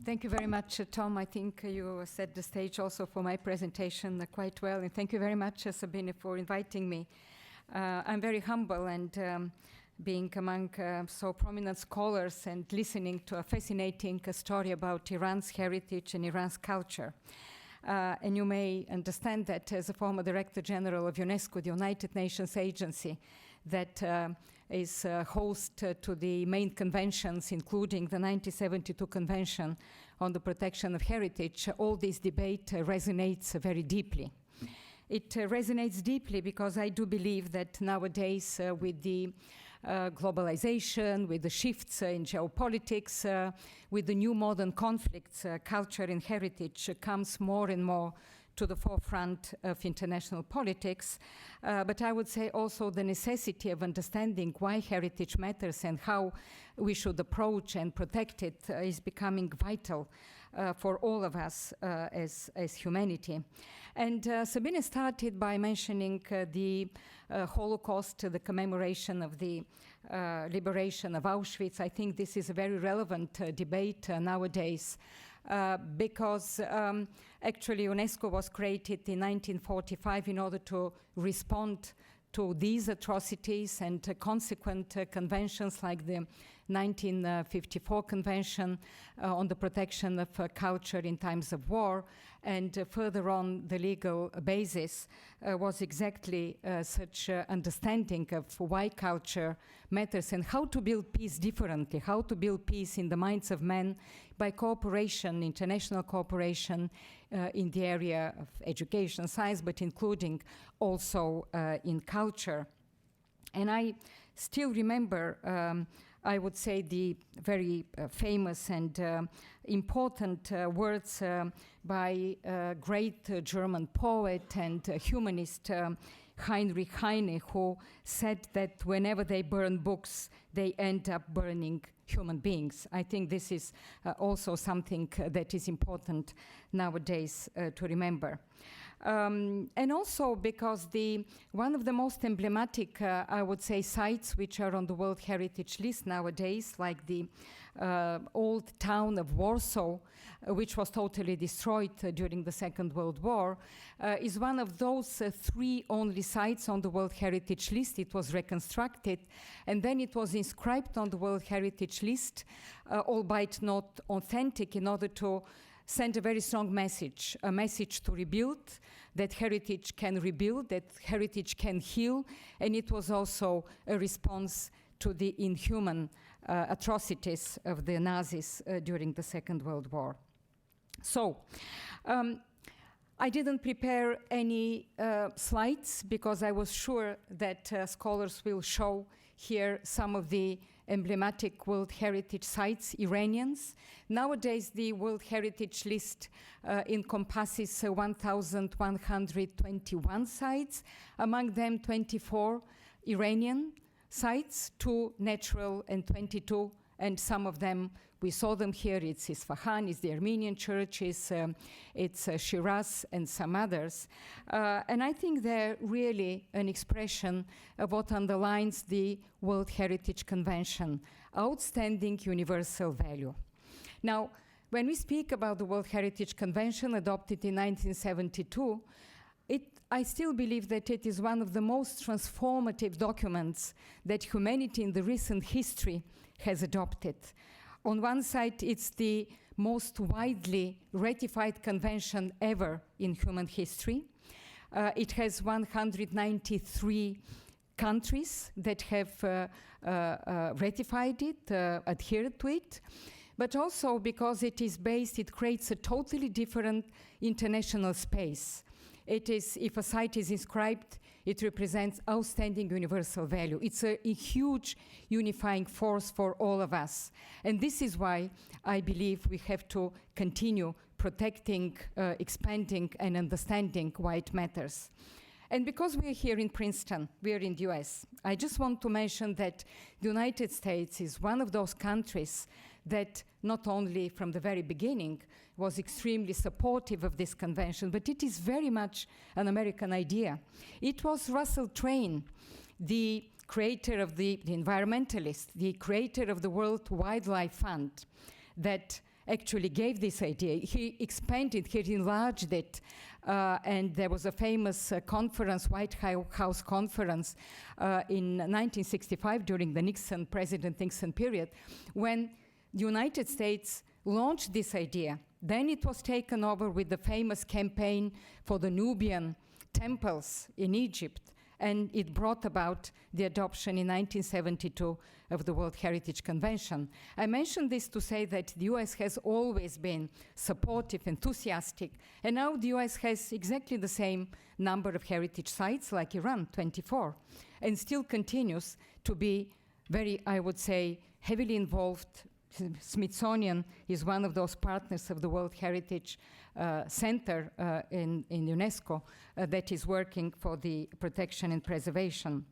Thank you very much, Tom. I think you set the stage also for my presentation quite well. And thank you very much, Sabine, for inviting me. I'm very humble and being among so prominent scholars and listening to a fascinating story about Iran's heritage and Iran's culture. And you may understand that as a former Director General of UNESCO, the United Nations agency that is host to the main conventions, including the 1972 Convention on the Protection of Heritage, all this debate resonates very deeply. It resonates deeply because I do believe that nowadays with the globalization, with the shifts in geopolitics, with the new modern conflicts, culture and heritage comes more and more to the forefront of international politics. But I would say also the necessity of understanding why heritage matters and how we should approach and protect it is becoming vital for all of us as humanity. And Sabine started by mentioning the Holocaust, the commemoration of the liberation of Auschwitz. I think this is a very relevant debate nowadays. Because actually UNESCO was created in 1945 in order to respond to these atrocities and consequent conventions like the 1954 Convention on the Protection of Culture in Times of War, and further on the legal basis was exactly such understanding of why culture matters and how to build peace differently, how to build peace in the minds of men by cooperation, international cooperation in the area of education, science, but including also in culture. And I still remember, I would say, the very famous and important words by a great German poet and humanist Heinrich Heine, who said that whenever they burn books, they end up burning human beings. I think this is also something that is important nowadays to remember. And also because one of the most emblematic, I would say, sites which are on the World Heritage List nowadays, like the old town of Warsaw, which was totally destroyed during the Second World War, is one of those three only sites on the World Heritage List. It was reconstructed, and then it was inscribed on the World Heritage List, albeit not authentic, in order to send a very strong message, a message to rebuild, that heritage can rebuild, that heritage can heal, and it was also a response to the inhuman atrocities of the Nazis during the Second World War. So, I didn't prepare any slides because I was sure that scholars will show here some of the emblematic World Heritage sites, Iranians. Nowadays, the World Heritage List encompasses 1,121 sites, among them 24 Iranian sites, 2 natural and 22, and some of them, we saw them here. It's Isfahan, it's the Armenian churches, it's Shiraz and some others. And I think they're really an expression of what underlines the World Heritage Convention, outstanding universal value. Now, when we speak about the World Heritage Convention adopted in 1972, I still believe that it is one of the most transformative documents that humanity in the recent history has adopted. On one side, it's the most widely ratified convention ever in human history. It has 193 countries that have ratified it, adhered to it. But also because it creates a totally different international space. It is, if a site is inscribed, it represents outstanding universal value. It's a huge unifying force for all of us. And this is why I believe we have to continue protecting, expanding, and understanding why it matters. And because we are here in Princeton, we are in the US, I just want to mention that the United States is one of those countries that not only from the very beginning was extremely supportive of this convention, but it is very much an American idea. It was Russell Train, the creator of the environmentalist, the creator of the World Wildlife Fund, that actually gave this idea. He expanded, he enlarged it, and there was a famous conference, White House conference, in 1965 during the President Nixon period, when the United States launched this idea. Then it was taken over with the famous campaign for the Nubian temples in Egypt, and it brought about the adoption in 1972 of the World Heritage Convention. I mention this to say that the US has always been supportive, enthusiastic, and now the US has exactly the same number of heritage sites like Iran, 24, and still continues to be very, I would say, heavily involved. Smithsonian is one of those partners of the World Heritage Center in UNESCO that is working for the protection and preservation.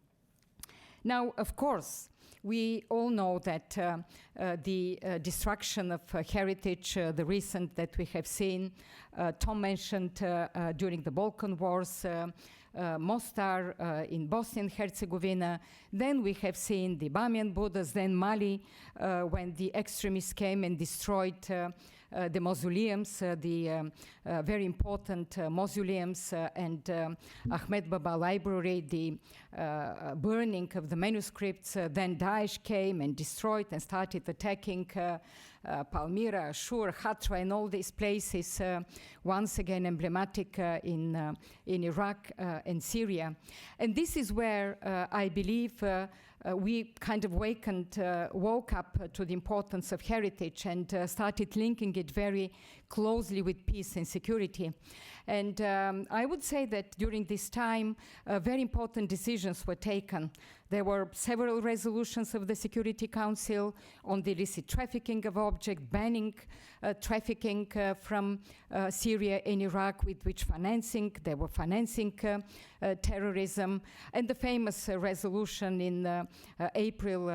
Now, of course, we all know that the destruction of heritage, the recent that we have seen, Tom mentioned during the Balkan Wars, Mostar in Bosnia and Herzegovina. Then we have seen the Bamiyan Buddhas, then Mali, when the extremists came and destroyed the mausoleums, the very important mausoleums, and Ahmed Baba Library, the burning of the manuscripts. Then Daesh came and destroyed and started attacking Palmyra, Ashur, Hatra, and all these places, once again emblematic in Iraq and Syria. And this is where I believe we kind of woke up to the importance of heritage and started linking it very closely with peace and security. And I would say that during this time, very important decisions were taken. There were several resolutions of the Security Council on the illicit trafficking of objects, banning trafficking from Syria and Iraq, with which they were financing terrorism, and the famous resolution in April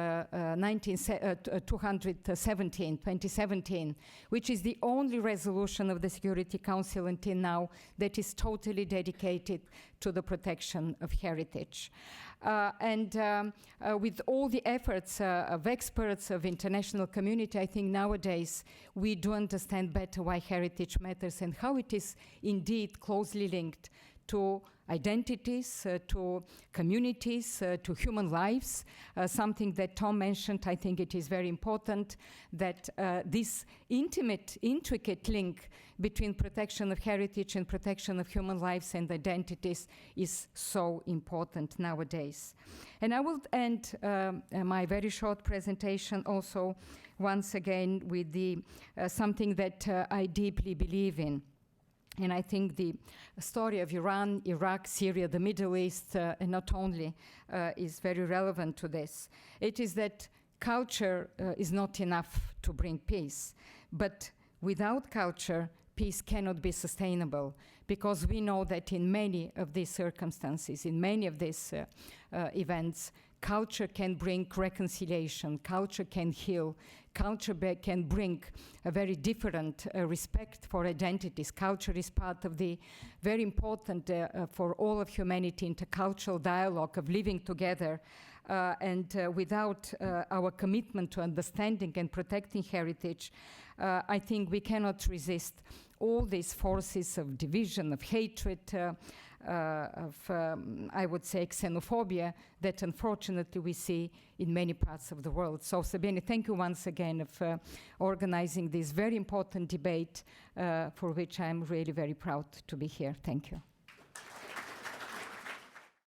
2017, which is the only resolution of the Security Council until now that is totally dedicated to the protection of heritage. With all the efforts of experts, of international community, I think nowadays we do understand better why heritage matters and how it is indeed closely linked to identities, to communities, to human lives, something that Tom mentioned. I think it is very important that this intricate link between protection of heritage and protection of human lives and identities is so important nowadays. And I will end my very short presentation also once again with something that I deeply believe in. And I think the story of Iran, Iraq, Syria, the Middle East, and not only, is very relevant to this. It is that culture is not enough to bring peace. But without culture, peace cannot be sustainable, because we know that in many of these circumstances, in many of these events, culture can bring reconciliation, culture can heal, culture can bring a very different respect for identities. Culture is part of the very important for all of humanity intercultural dialogue of living together. Without our commitment to understanding and protecting heritage, I think we cannot resist all these forces of division, of hatred, I would say, xenophobia that unfortunately we see in many parts of the world. So Sabine, thank you once again for organizing this very important debate for which I'm really very proud to be here. Thank you.